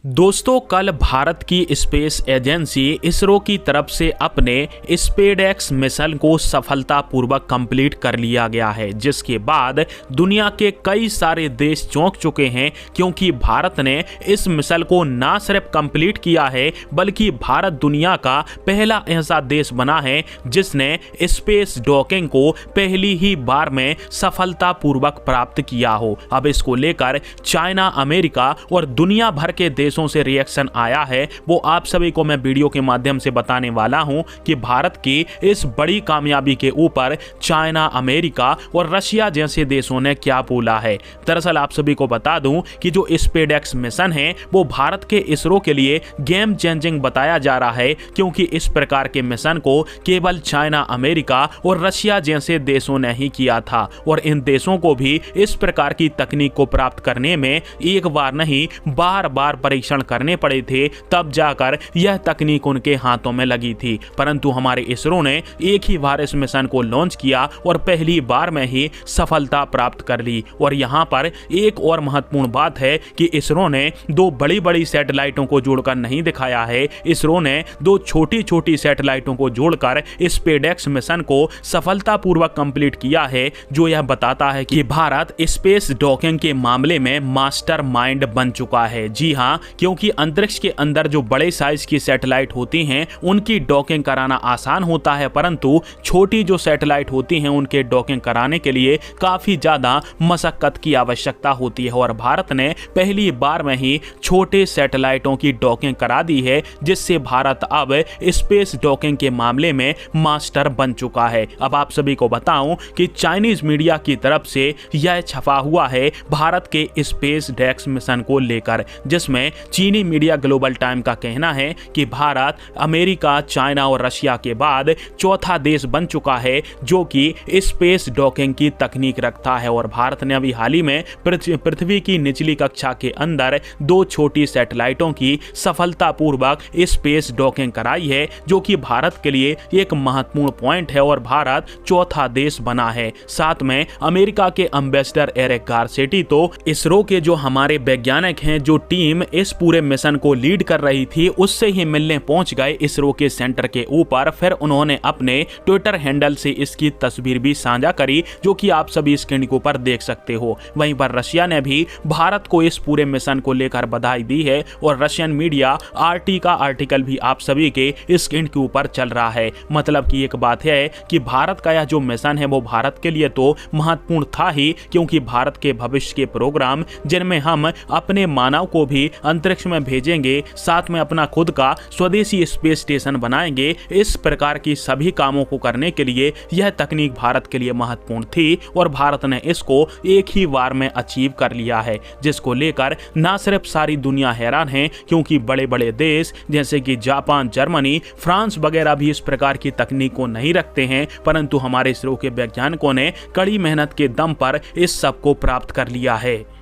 दोस्तों, कल भारत की स्पेस एजेंसी इसरो की तरफ से अपने स्पेसएक्स मिशन को सफलतापूर्वक कंप्लीट कर लिया गया है, जिसके बाद दुनिया के कई सारे देश चौंक चुके हैं क्योंकि भारत ने इस मिशन को ना सिर्फ कंप्लीट किया है बल्कि भारत दुनिया का पहला ऐसा देश बना है जिसने स्पेस डॉकिंग को पहली ही बार में सफलतापूर्वक प्राप्त किया हो। अब इसको लेकर चाइना, अमेरिका और दुनिया भर के देशों से रिएक्शन आया है, वो आप सभी को मैं वीडियो के माध्यम से बताने वाला हूं कि भारत की इस बड़ी कामयाबी के ऊपर चाइना, अमेरिका और रशिया जैसे देशों ने क्या बोला है। दरअसल आप सभी को बता दूं कि जो स्पेसएक्स मिशन है वो भारत के इसरो के लिए गेम चेंजिंग बताया जा रहा है, क्योंकि इस प्रकार के मिशन को केवल चाइना, अमेरिका और रशिया जैसे देशों ने ही किया था और इन देशों को भी इस प्रकार की तकनीक को प्राप्त करने में एक बार नहीं बार बार परीक्षण करने पड़े थे, तब जाकर यह तकनीक उनके हाथों में लगी थी। परंतु हमारे इसरो ने एक ही बार इस मिशन को लॉन्च किया और पहली बार में ही सफलता प्राप्त कर ली। और यहां पर एक और महत्वपूर्ण बात है कि इसरो ने दो बड़ी बड़ी सैटेलाइटों को जोड़कर नहीं दिखाया है, इसरो ने दो छोटी छोटी सैटेलाइटों को जोड़कर स्पेसएक्स मिशन को सफलतापूर्वक कंप्लीट किया है, जो यह बताता है कि भारत स्पेस डॉकिंग के मामले में मास्टरमाइंड बन चुका है। जी हां, क्योंकि अंतरिक्ष के अंदर जो बड़े साइज की सैटेलाइट होती हैं उनकी डॉकिंग कराना आसान होता है, परंतु छोटी जो सैटेलाइट होती हैं उनके डॉकिंग कराने के लिए काफी ज्यादा मशक्कत की आवश्यकता होती है और भारत ने पहली बार में ही छोटे सैटेलाइटों की डॉकिंग करा दी है, जिससे भारत अब स्पेस डॉकिंग के मामले में मास्टर बन चुका है। अब आप सभी को बताऊं कि चाइनीज मीडिया की तरफ से यह छपा हुआ है भारत के स्पेसएक्स मिशन को लेकर, जिसमें चीनी मीडिया ग्लोबल टाइम का कहना है कि भारत अमेरिका, चाइना और रशिया के बाद चौथा देश बन चुका है जो कि स्पेस डॉकिंग की तकनीक रखता है और भारत ने अभी हाल ही में पृथ्वी की निचली कक्षा के अंदर दो छोटी सैटेलाइटों की सफलतापूर्वक स्पेस डॉकिंग कराई है, जो कि भारत के लिए एक महत्वपूर्ण पॉइंट है और भारत चौथा देश बना है। साथ में अमेरिका के एम्बेसडर एरिक गारसेटी तो इसरो के जो हमारे वैज्ञानिक हैं, जो टीम इस पूरे मिशन को लीड कर रही थी, उससे ही मिलने पहुंच गए इसरो के सेंटर के ऊपर। फिर उन्होंने अपने ट्विटर हैंडल से इसकी तस्वीर भी साझा करी, जो कि आप सभी स्क्रीन के ऊपर देख सकते हो। वहीं पर रशिया ने भी भारत को इस पूरे मिशन को लेकर बधाई दी है और रशियन मीडिया आरटी का आर्टिकल भी आप सभी के स्क्रीन के ऊपर चल रहा है। मतलब की एक बात है कि भारत का यह जो मिशन है वो भारत के लिए तो महत्वपूर्ण था ही, क्योंकि भारत के भविष्य के प्रोग्राम जिनमें हम अपने मानव को भी अंतरिक्ष में भेजेंगे, साथ में अपना खुद का स्वदेशी स्पेस स्टेशन बनाएंगे, इस प्रकार की सभी कामों को करने के लिए यह तकनीक भारत के लिए महत्वपूर्ण थी और भारत ने इसको एक ही बार में अचीव कर लिया है, जिसको लेकर ना सिर्फ सारी दुनिया हैरान है, क्योंकि बड़े बड़े देश जैसे कि जापान, जर्मनी, फ्रांस वगैरह भी इस प्रकार की तकनीक को नहीं रखते हैं, परंतु हमारे इसरो के वैज्ञानिकों ने कड़ी मेहनत के दम पर इस सब को प्राप्त कर लिया है।